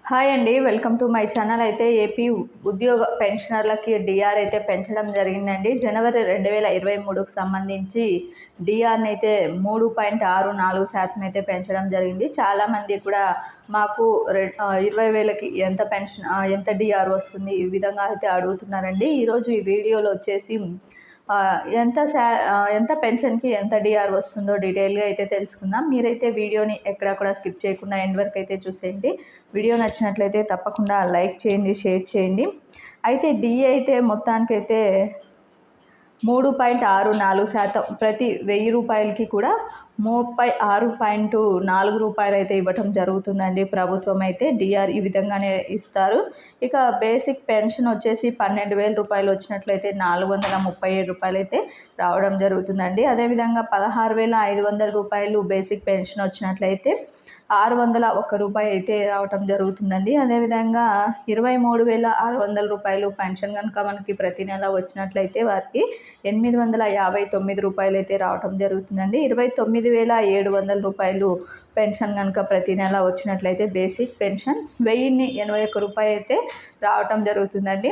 Hi అండి, welcome to my channel. అయితే AP ఉద్యోగ పెన్షనర్లకి డిఆర్ అయితే పెంచడం జరిగిందండి. జనవరి 2023కు సంబంధించి డిఆర్ని అయితే 3.64% అయితే పెంచడం జరిగింది. చాలామంది కూడా మాకు 20,000కి ఎంత డిఆర్ వస్తుంది, ఈ విధంగా అయితే అడుగుతున్నారండి. ఈరోజు ఈ వీడియోలో వచ్చేసి ఎంత పెన్షన్కి ఎంత డిఆర్ వస్తుందో డీటెయిల్గా అయితే తెలుసుకుందాం. మీరైతే వీడియోని ఎక్కడ కూడా స్కిప్ చేయకుండా ఎండ్ వరకు అయితే చూసేయండి. వీడియో నచ్చినట్లయితే తప్పకుండా లైక్ చేయండి, షేర్ చేయండి. అయితే డిఏ అయితే మొత్తానికైతే 3.64%, ప్రతి 1000 రూపాయలకి కూడా 36.4 అయితే ఇవ్వటం జరుగుతుందండి. ప్రభుత్వం అయితే డిఆర్ ఈ విధంగానే ఇస్తారు. ఇక బేసిక్ పెన్షన్ వచ్చేసి 12,000 రూపాయలు వచ్చినట్లయితే 437 రూపాయలు అయితే రావడం జరుగుతుందండి. అదేవిధంగా 16,500 రూపాయలు బేసిక్ పెన్షన్ వచ్చినట్లయితే 601 రూపాయి అయితే రావటం జరుగుతుందండి. అదేవిధంగా 23,600 రూపాయలు పెన్షన్ కనుక మనకి ప్రతి నెల వచ్చినట్లయితే వారికి 859 రూపాయలు అయితే రావటం జరుగుతుందండి. 29,700 రూపాయలు పెన్షన్ కనుక ప్రతి నెల వచ్చినట్లయితే బేసిక్ పెన్షన్ 1,081 రూపాయలు అయితే రావటం జరుగుతుందండి.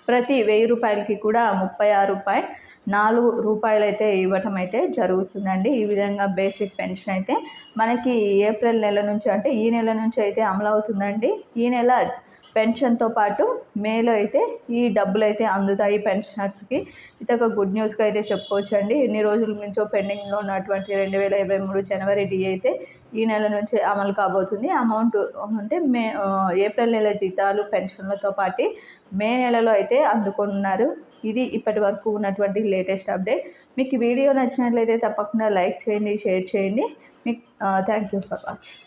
ప్రతి 1000 రూపాయలకి కూడా 36.4 రూపాయలు అయితే ఇవ్వటం అయితే జరుగుతుందండి. ఈ విధంగా బేసిక్ పెన్షన్ అయితే మనకి ఏప్రిల్ నెల నుంచి, అంటే ఈ నెల నుంచి అయితే అమలు అవుతుందండి. ఈ నెల పెన్షన్తో పాటు మేలో అయితే ఈ డబ్బులు అయితే అందుతాయి పెన్షనర్స్కి. ఇది ఒక గుడ్ న్యూస్గా అయితే చెప్పుకోవచ్చు అండి. ఎన్ని రోజుల నుంచో పెండింగ్లో ఉన్నటువంటి 2023 జనవరి డి అయితే ఈ నెల నుంచి అమలు కాబోతుంది. అమౌంట్ అంటే ఏప్రిల్ నెల జీతాలు పెన్షన్లతో పాటు మే నెలలో అయితే అందుకున్నారు. ఇది ఇప్పటి వరకు ఉన్నటువంటి లేటెస్ట్ అప్డేట్. మీకు వీడియో నచ్చినట్లయితే తప్పకుండా లైక్ చేయండి, షేర్ చేయండి. Thank you for watching.